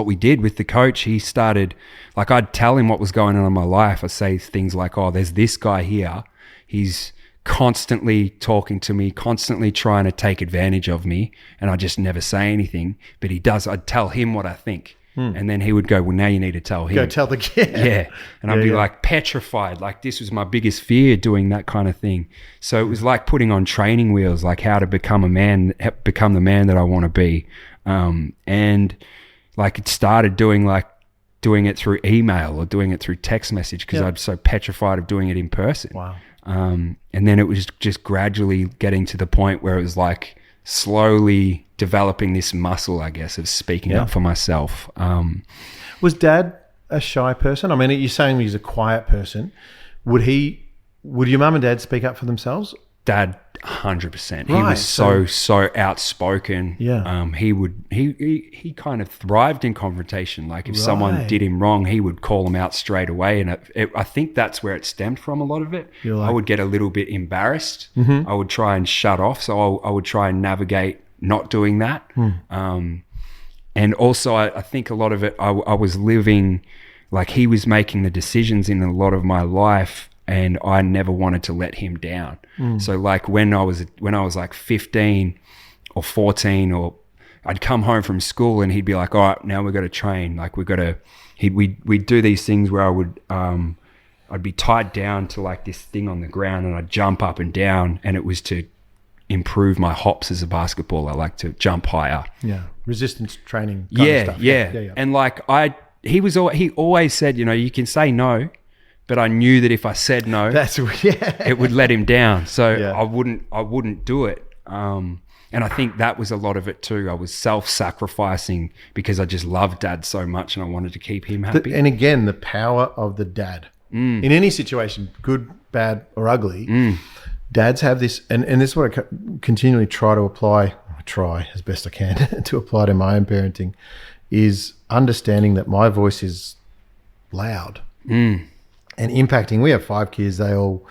we did with the coach. He started, like, I'd tell him what was going on in my life. I'd say things like, oh, there's this guy here. He's constantly talking to me, constantly trying to take advantage of me. And I just never say anything, but he does. I'd tell him what I think. And then he would go, well, now you need to tell him. Go tell the kid. Yeah. And I'd be like petrified. Like, this was my biggest fear, doing that kind of thing. So it was like putting on training wheels, like how to become the man that I want to be. And like, it started doing it through email or doing it through text message, because I'm so petrified of doing it in person. Wow. And then it was just gradually getting to the point where it was like slowly developing this muscle, I guess, of speaking up for myself. Was Dad a shy person? I mean, you're saying he's a quiet person. Would your mum and dad speak up for themselves? Dad, 100%. He Right, was so outspoken. Yeah. He kind of thrived in confrontation. Like, if someone did him wrong, he would call them out straight away. And I think that's where it stemmed from, a lot of it. I would get a little bit embarrassed. I would try and shut off. So I would try and navigate not doing that. And also, I think a lot of it, I was living, like, he was making the decisions in a lot of my life, and I never wanted to let him down. So like when I was like 15 or 14, or I'd come home from school and he'd be like, all right, now we've got to train. Like, we'd do these things where I'd be tied down to like this thing on the ground, and I'd jump up and down, and it was to improve my hops as a basketballer. I like to jump higher. Yeah. Resistance training kind of stuff. Yeah. And like, he always said, you can say no, but I knew that if I said no, it would let him down. So I wouldn't do it. And I think that was a lot of it too. I was self-sacrificing because I just loved Dad so much, and I wanted to keep him happy. And again, the power of the dad. In any situation, good, bad, or ugly, dads have this, and this is what I continually try as best I can to apply to my own parenting, is understanding that my voice is loud. And impacting. We have 5 kids, they all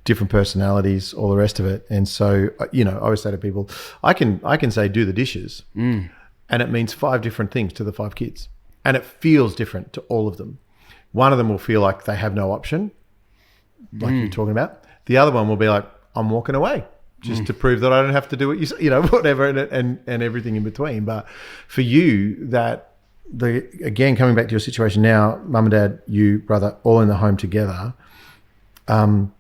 different personalities, all the rest of it. And so, I always say to people, I can say do the dishes, and it means 5 different things to the 5 kids, and it feels different to all of them. One of them will feel like they have no option, like you're talking about. The other one will be like, I'm walking away just to prove that I don't have to do what you say, whatever, and everything in between. But for you, again, coming back to your situation now, mum and dad, you, brother, all in the home together, and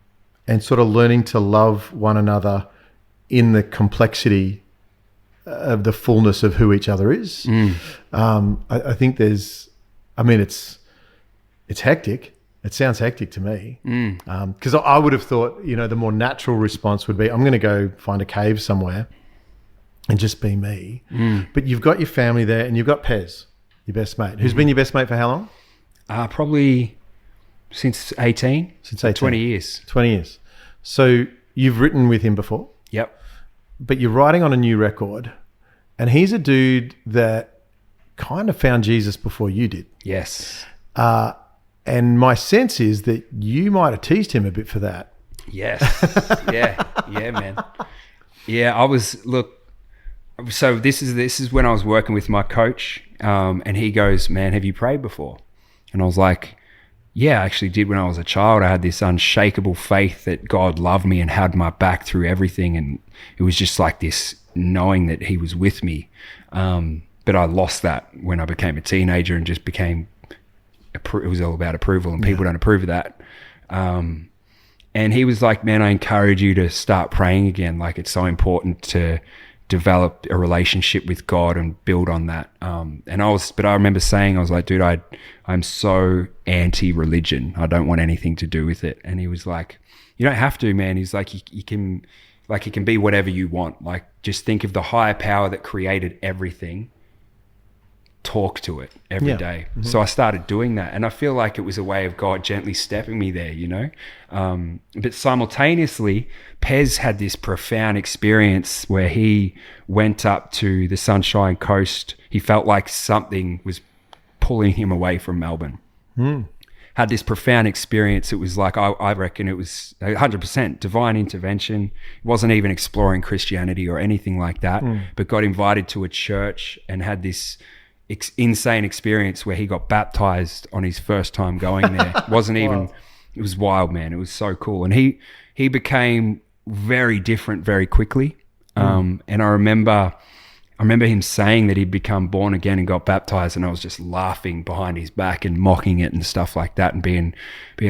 sort of learning to love one another in the complexity of the fullness of who each other is. I think it's hectic. It sounds hectic to me. Because I would have thought, the more natural response would be, I'm going to go find a cave somewhere and just be me. But you've got your family there, and you've got Pez, your best mate. Who's been your best mate for how long? Probably since 18. Since 18. 20 years. 20 years. So you've written with him before? Yep. But you're writing on a new record, and he's a dude that kind of found Jesus before you did. Yes. And my sense is that you might have teased him a bit for that. Yes. Yeah, man. Yeah, so this is when I was working with my coach, and he goes, man, have you prayed before? And I was like, yeah, I actually did when I was a child. I had this unshakable faith that God loved me and had my back through everything. And it was just like this knowing that he was with me. But I lost that when I became a teenager and just became, it was all about approval, and people don't approve of that. And he was like, man, I encourage you to start praying again. Like, it's so important to develop a relationship with God and build on that. But I remember saying, I was like, dude, I'm so anti-religion. I don't want anything to do with it. And he was like, you don't have to, man. He's like, you can be whatever you want. Like, just think of the higher power that created everything. Talk to it every day. Mm-hmm. So I started doing that, and I feel like it was a way of God gently stepping me there, but simultaneously Pez had this profound experience where he went up to the Sunshine Coast. He felt like something was pulling him away from Melbourne. had this profound experience. It was like, I reckon it was 100% divine intervention. He wasn't even exploring Christianity or anything like that, but got invited to a church and had this insane experience where he got baptized on his first time going there. It was wild, man. It was so cool. And he became very different very quickly. And I remember him saying that he'd become born again and got baptized, and I was just laughing behind his back and mocking it and stuff like that, and being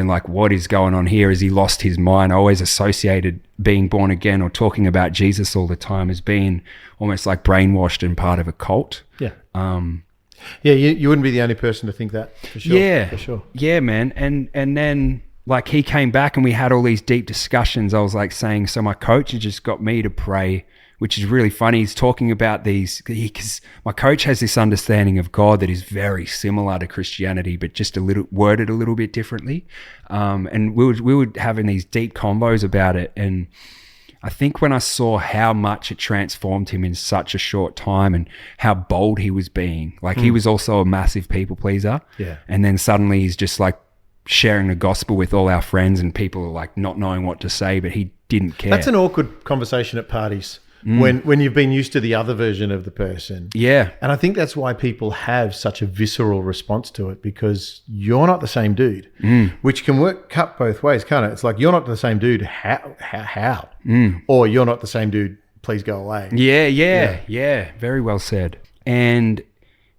like, what is going on here? Has he lost his mind? I always associated being born again or talking about Jesus all the time as being almost like brainwashed and part of a cult. Yeah. You wouldn't be the only person to think that, for sure. Yeah. For sure. Yeah, man. And then like he came back and we had all these deep discussions. I was like saying, so my coach had just got me to pray, which is really funny. He's talking about these, because my coach has this understanding of God that is very similar to Christianity, but just worded a little bit differently. And we were having these deep convos about it. And I think when I saw how much it transformed him in such a short time and how bold he was being, like he was also a massive people pleaser. Yeah. And then suddenly he's just like sharing the gospel with all our friends, and people are like not knowing what to say, but he didn't care. That's an awkward conversation at parties. When you've been used to the other version of the person. Yeah. And I think that's why people have such a visceral response to it, because you're not the same dude, which can cut both ways, can't it? It's like, you're not the same dude. How? Or you're not the same dude. Please go away. Yeah. Very well said. And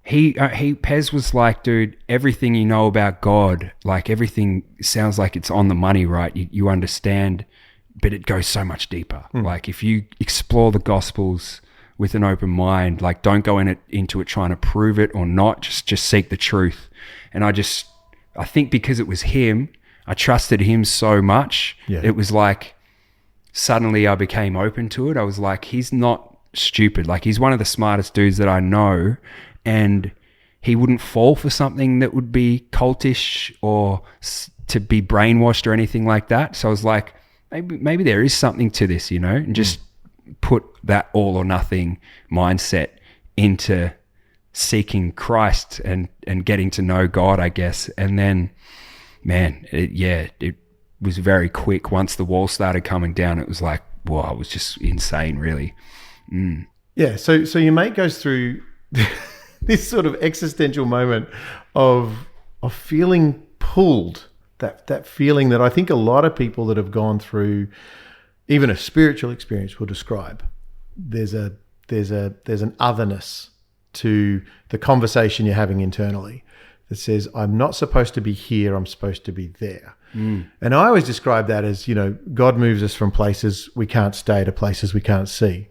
Pez was like, dude, everything you know about God, like everything sounds like it's on the money, right? You understand, but it goes so much deeper. Like if you explore the Gospels with an open mind, like don't go into it trying to prove it or not, just seek the truth. And I think because it was him, I trusted him so much. Yeah. It was like suddenly I became open to it. I was like, he's not stupid. Like he's one of the smartest dudes that I know, and he wouldn't fall for something that would be cultish or to be brainwashed or anything like that. So I was like, maybe there is something to this, and just put that all or nothing mindset into seeking Christ and getting to know God, I guess. And then, man, it was very quick. Once the wall started coming down, it was like, wow, it was just insane, really. Yeah. So your mate goes through this sort of existential moment of feeling pulled. That feeling that I think a lot of people that have gone through even a spiritual experience will describe. There's an otherness to the conversation you're having internally that says, I'm not supposed to be here, I'm supposed to be there. And I always describe that as, God moves us from places we can't stay to places we can't see.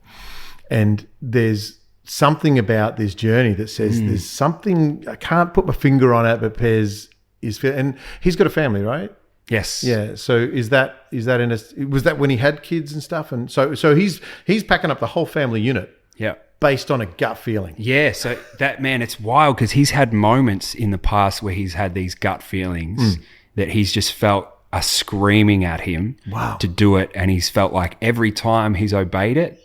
And there's something about this journey that says there's something, I can't put my finger on it, but Pez and he's got a family, right? Yes. Yeah. So was that when he had kids and stuff? And so he's packing up the whole family unit. Yeah. Based on a gut feeling. Yeah. So that, man, it's wild because he's had moments in the past where he's had these gut feelings that he's just felt are screaming at him to do it. And he's felt like every time he's obeyed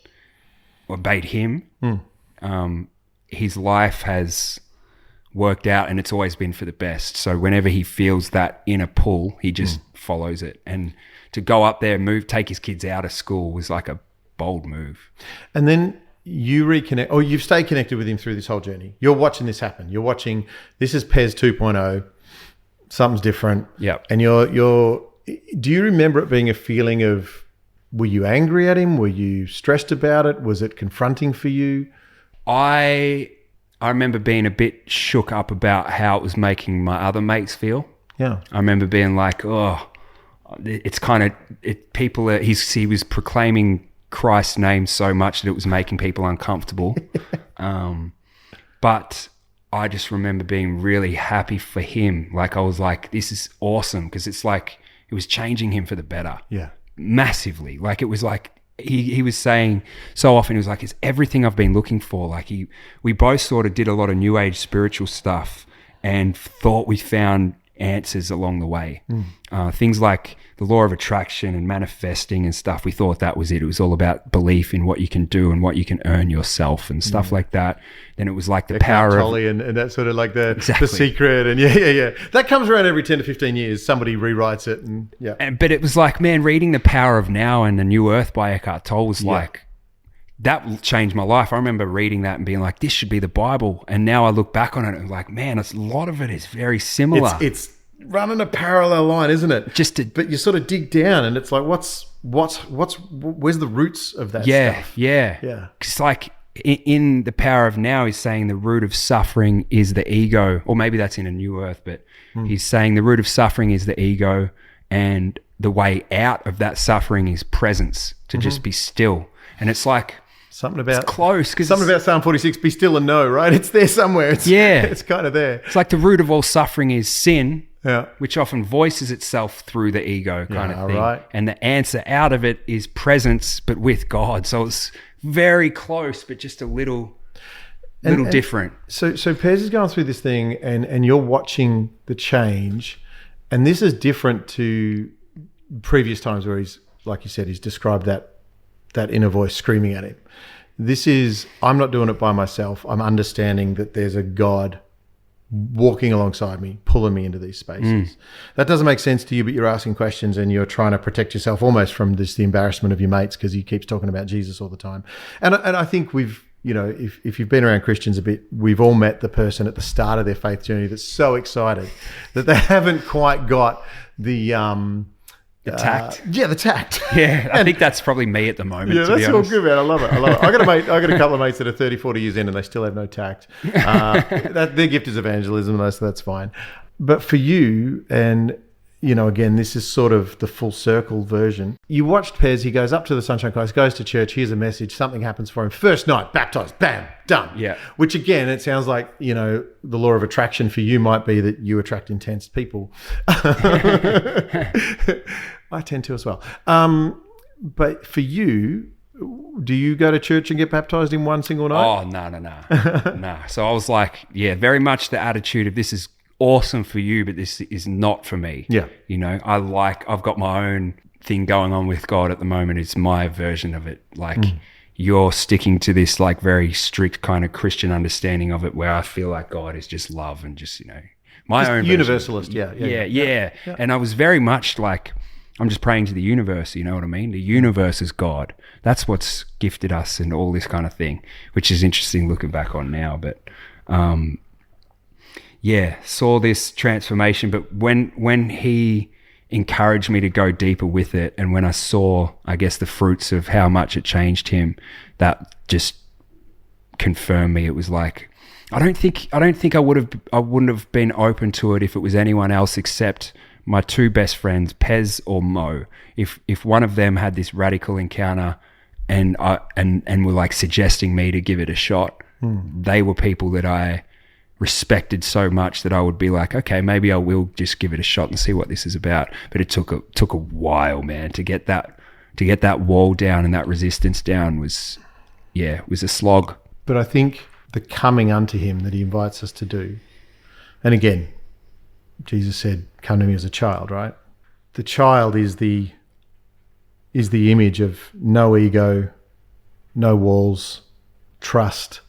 him, his life has worked out, and it's always been for the best. So whenever he feels that inner pull, he just follows it. And to go up there, take his kids out of school was like a bold move. And then you reconnect, or you've stayed connected with him through this whole journey. You're watching this happen. You're watching, this is Pez 2.0. Something's different. Yeah. And do you remember it being a feeling of, were you angry at him? Were you stressed about it? Was it confronting for you? I remember being a bit shook up about how it was making my other mates feel. Yeah. I remember being like, oh, it's kind of, he was proclaiming Christ's name so much that it was making people uncomfortable. But I just remember being really happy for him. Like I was like, this is awesome, because it's like, it was changing him for the better. Yeah. Massively. Like it was like, he was saying so often, he was like, it's everything I've been looking for. Like we both sort of did a lot of new age spiritual stuff and thought we found answers along the way. Things like the law of attraction and manifesting and stuff, we thought that was it. It was all about belief in what you can do and what you can earn yourself and stuff like that. Then it was like the power of... and that sort of like the secret, and yeah. That comes around every 10 to 15 years. Somebody rewrites it, But it was like, man, reading The Power of Now and The New Earth by Eckhart Tolle was like... That changed my life. I remember reading that and being like, this should be the Bible. And now I look back on it and like, man, a lot of it is very similar. It's running a parallel line, isn't it? But you sort of dig down and it's like, where's the roots of that stuff? Yeah. It's like in The Power of Now, he's saying the root of suffering is the ego, or maybe that's in A New Earth, but he's saying the root of suffering is the ego, and the way out of that suffering is presence, to just be still. And it's like... Something about close, something about Psalm 46. Be still and know, right? It's there somewhere. It's kind of there. It's like the root of all suffering is sin, which often voices itself through the ego kind of thing. Right. And the answer out of it is presence, but with God. So it's very close, but just a little different. So Pez is going through this thing, and you're watching the change, and this is different to previous times where he's, like you said, he's described that inner voice screaming at him. This is, I'm not doing it by myself. I'm understanding that there's a God walking alongside me, pulling me into these spaces. That doesn't make sense to you, but you're asking questions and you're trying to protect yourself almost from the embarrassment of your mates because he keeps talking about Jesus all the time. And I think we've, if you've been around Christians a bit, we've all met the person at the start of their faith journey that's so excited that they haven't quite got the tact. The tact. Yeah, I think that's probably me at the moment. Yeah, that's all good, man. I love it. I got a couple of mates that are 30, 40 years in and they still have no tact. Their gift is evangelism, though, so that's fine. But for you, and again, this is sort of the full circle version. You watched Pez, he goes up to the Sunshine Coast, goes to church, here's a message, something happens for him. First night, baptized, bam, done. Yeah. Which again, it sounds like, the law of attraction for you might be that you attract intense people. I tend to as well. But for you, do you go to church and get baptized in one single night? Oh, no. So I was like, very much the attitude of this is awesome for you, but this is not for me. Yeah. I've got my own thing going on with God at the moment. It's my version of it. Like you're sticking to this like very strict kind of Christian understanding of it where I feel like God is just love and just, my just own universalist. Version. Yeah. And I was very much like, I'm just praying to the universe, you know what I mean? The universe is God. That's what's gifted us and all this kind of thing, which is interesting looking back on now. But saw this transformation. But when he encouraged me to go deeper with it, and when I saw, I guess, the fruits of how much it changed him, that just confirmed me. It was like, I don't think I wouldn't have been open to it if it was anyone else except my two best friends, Pez or Mo. If one of them had this radical encounter and were like suggesting me to give it a shot, they were people that I respected so much that I would be like, okay, maybe I will just give it a shot and see what this is about. But it took a while, man, to get that wall down and that resistance down was a slog. But I think the coming unto him that he invites us to do, and again, Jesus said, come to me as a child, right? The child is the image of no ego, no walls, trust,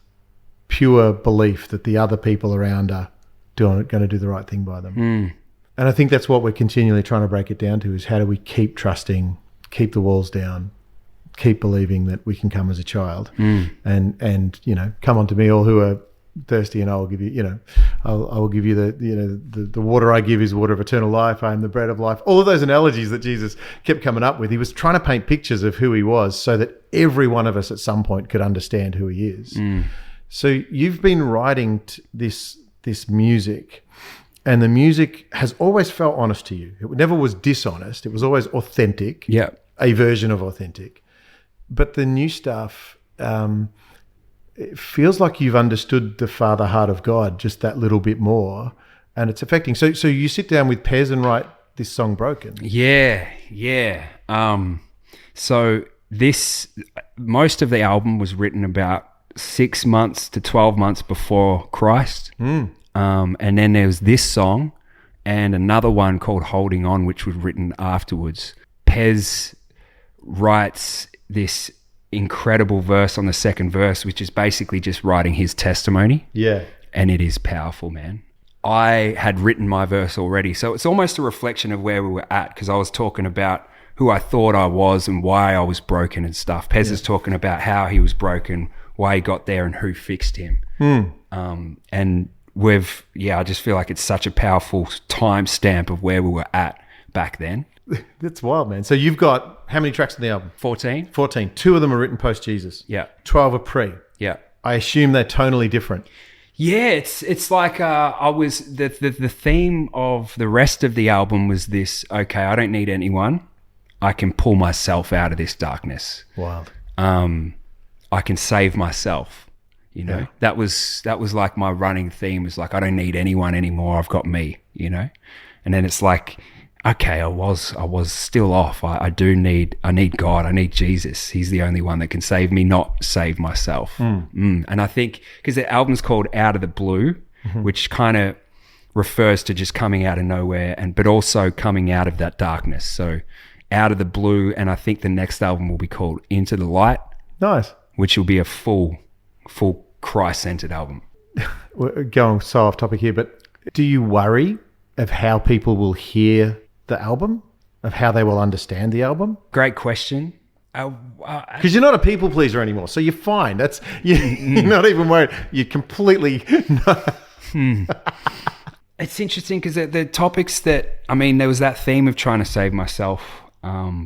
pure belief that the other people around are going to do the right thing by them. And I think that's what we're continually trying to break it down to, is how do we keep trusting, keep the walls down, keep believing that we can come as a child, and come unto me all who are thirsty, and I will give you, I will give you the water I give is water of eternal life. I am the bread of life. All of those analogies that Jesus kept coming up with, he was trying to paint pictures of who he was so that every one of us at some point could understand who he is. So you've been writing this music, and the music has always felt honest to you. It never was dishonest. It was always authentic. Yeah. A version of authentic. But the new stuff, it feels like you've understood the father heart of God just that little bit more, and it's affecting. So you sit down with Pez and write this song, Broken. Yeah. So most of the album was written about 6 months to 12 months before Christ. And then there was this song, and another one called Holding On, which was written afterwards. Pez writes this incredible verse on the second verse, which is basically just writing his testimony. Yeah. And it is powerful, man. I had written my verse already. So it's almost a reflection of where we were at, because I was talking about who I thought I was and why I was broken and stuff. Pez is talking about how he was broken, why he got there, and who fixed him. And I just feel like it's such a powerful timestamp of where we were at back then. That's wild, man. So you've got how many tracks on the album? 14. 14. 2 of them are written post-Jesus. Yeah. 12 are pre. Yeah. I assume they're tonally different. Yeah, it's like I was the theme of the rest of the album was this. Okay, I don't need anyone. I can pull myself out of this darkness. Wild. I can save myself. You know, Yeah. that was like my running theme was like, I don't need anyone anymore. I've got me. You know, and then it's like, okay, I was still off. I need God. I need Jesus. He's the only one that can save me, not save myself. And I think because the album's called Out of the Blue, which kind of refers to just coming out of nowhere, but also coming out of that darkness. So Out of the Blue, and I think the next album will be called Into the Light. Nice. Which will be a full Christ-centered album. We're going so off topic here, but do you worry of how people will hear the album, of how they will understand the album? Great question. Because you're not a people pleaser anymore, so you're fine. You're not even worried. You're completely. It's interesting because the topics that, I mean, there was that theme of trying to save myself,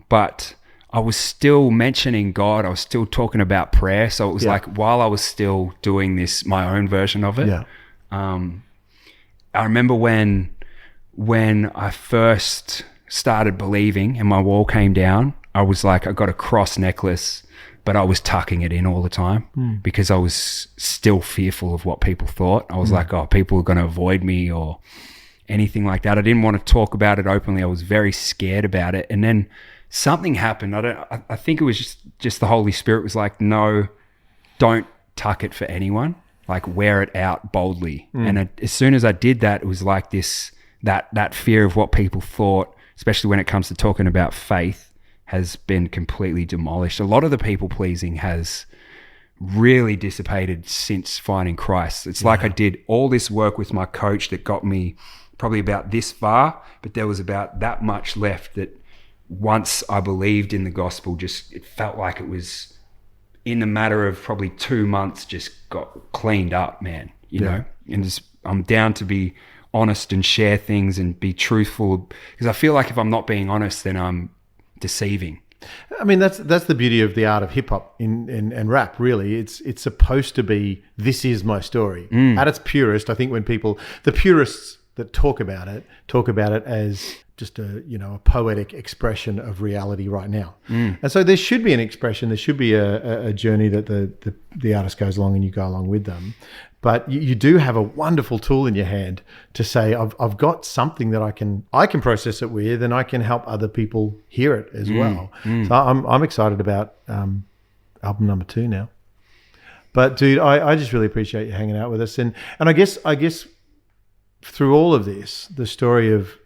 but I was still mentioning God. I was still talking about prayer. So it was like while I was still doing this, my own version of it. Yeah. I remember when I first started believing and my wall came down, I was like, I got a cross necklace, but I was tucking it in all the time because I was still fearful of what people thought. I was like, oh, people are going to avoid me or anything like that. I didn't want to talk about it openly. I was very scared about it. And then something happened. I think it was just the Holy Spirit was like, no, don't tuck it for anyone. Like wear it out boldly. And as soon as I did that, it was like that fear of what people thought, especially when it comes to talking about faith, has been completely demolished. A lot of the people pleasing has really dissipated since finding Christ. It's like I did all this work with my coach that got me probably about this far, but there was about that much left that once I believed in the gospel, it felt like it was in the matter of probably 2 months just got cleaned up, man, you know, and I'm down to be honest and share things and be truthful, because I feel like if I'm not being honest, then I'm deceiving. I mean, that's the beauty of the art of hip hop and rap. Really, it's supposed to be. This is my story at its purest. I think when the purists that talk about it as just a poetic expression of reality right now. And so there should be an expression. There should be a journey that the artist goes along and you go along with them. But you do have a wonderful tool in your hand to say, I've got something that I can process it with, and I can help other people hear it as well. So I'm excited about album number 2 now. But dude, I just really appreciate you hanging out with us, and I guess through all of this, the story of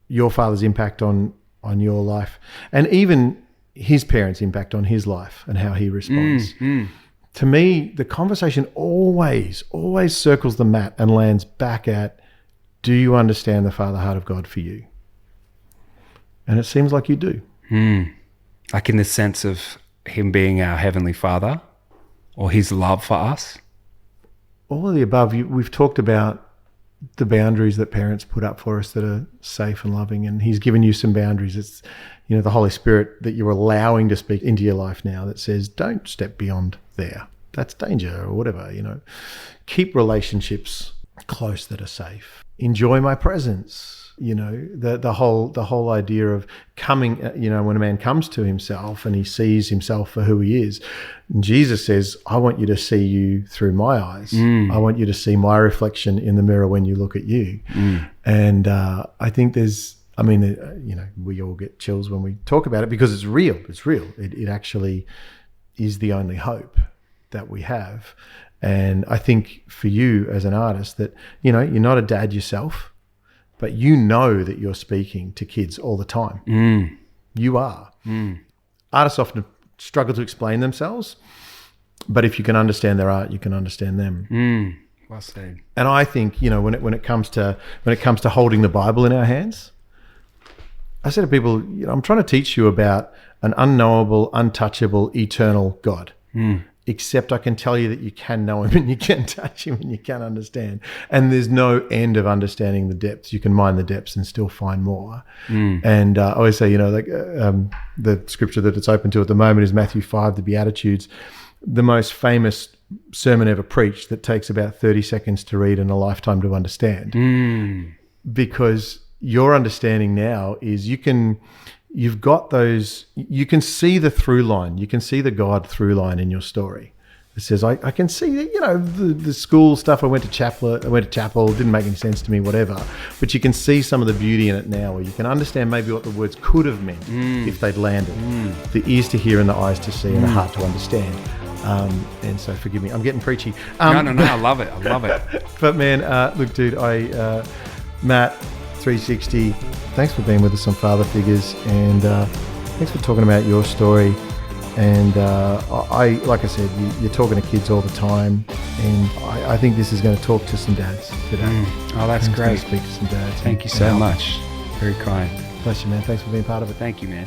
your father's impact on your life, and even his parents' impact on his life and how he responds. To me, the conversation always circles the mat and lands back at, do you understand the Father heart of God for you? And it seems like you do. Like in the sense of him being our Heavenly Father or his love for us? All of the above. We've talked about the boundaries that parents put up for us that are safe and loving, and he's given you some boundaries. It's, the Holy Spirit that you're allowing to speak into your life now that says, don't step beyond there. That's danger, or whatever, Keep relationships close that are safe. Enjoy my presence. The whole idea of coming, when a man comes to himself and he sees himself for who he is, Jesus says, I want you to see you through my eyes. I want you to see my reflection in the mirror when you look at you. And I think we all get chills when we talk about it because it's real. It's real. It actually is the only hope that we have. And I think for you as an artist that, you're not a dad yourself, but you know that you're speaking to kids all the time. You are. Artists often struggle to explain themselves, but if you can understand their art, you can understand them. Well said. And I think, when it comes to holding the Bible in our hands, I say to people, I'm trying to teach you about an unknowable, untouchable, eternal God. Except I can tell you that you can know him and you can touch him and you can understand. And there's no end of understanding the depths. You can mine the depths and still find more. And I always say, the scripture that it's open to at the moment is Matthew 5, the Beatitudes, the most famous sermon ever preached that takes about 30 seconds to read and a lifetime to understand. Because your understanding now is you can see the through line. You can see the God through line in your story. It says, I can see that, the school stuff. I went to chapel, didn't make any sense to me, whatever. But you can see some of the beauty in it now, where you can understand maybe what the words could have meant if they'd landed. The ears to hear and the eyes to see and the heart to understand. And so forgive me, I'm getting preachy. No, I love it. But man, look, dude, Matt, 360, thanks for being with us on Father Figures, and thanks for talking about your story. And like I said, you're talking to kids all the time, and I think this is going to talk to some dads today. Oh, that's great. Speak to some dads. Thank you so much. Very kind. Bless you, man. Thanks for being part of it. Thank you, man.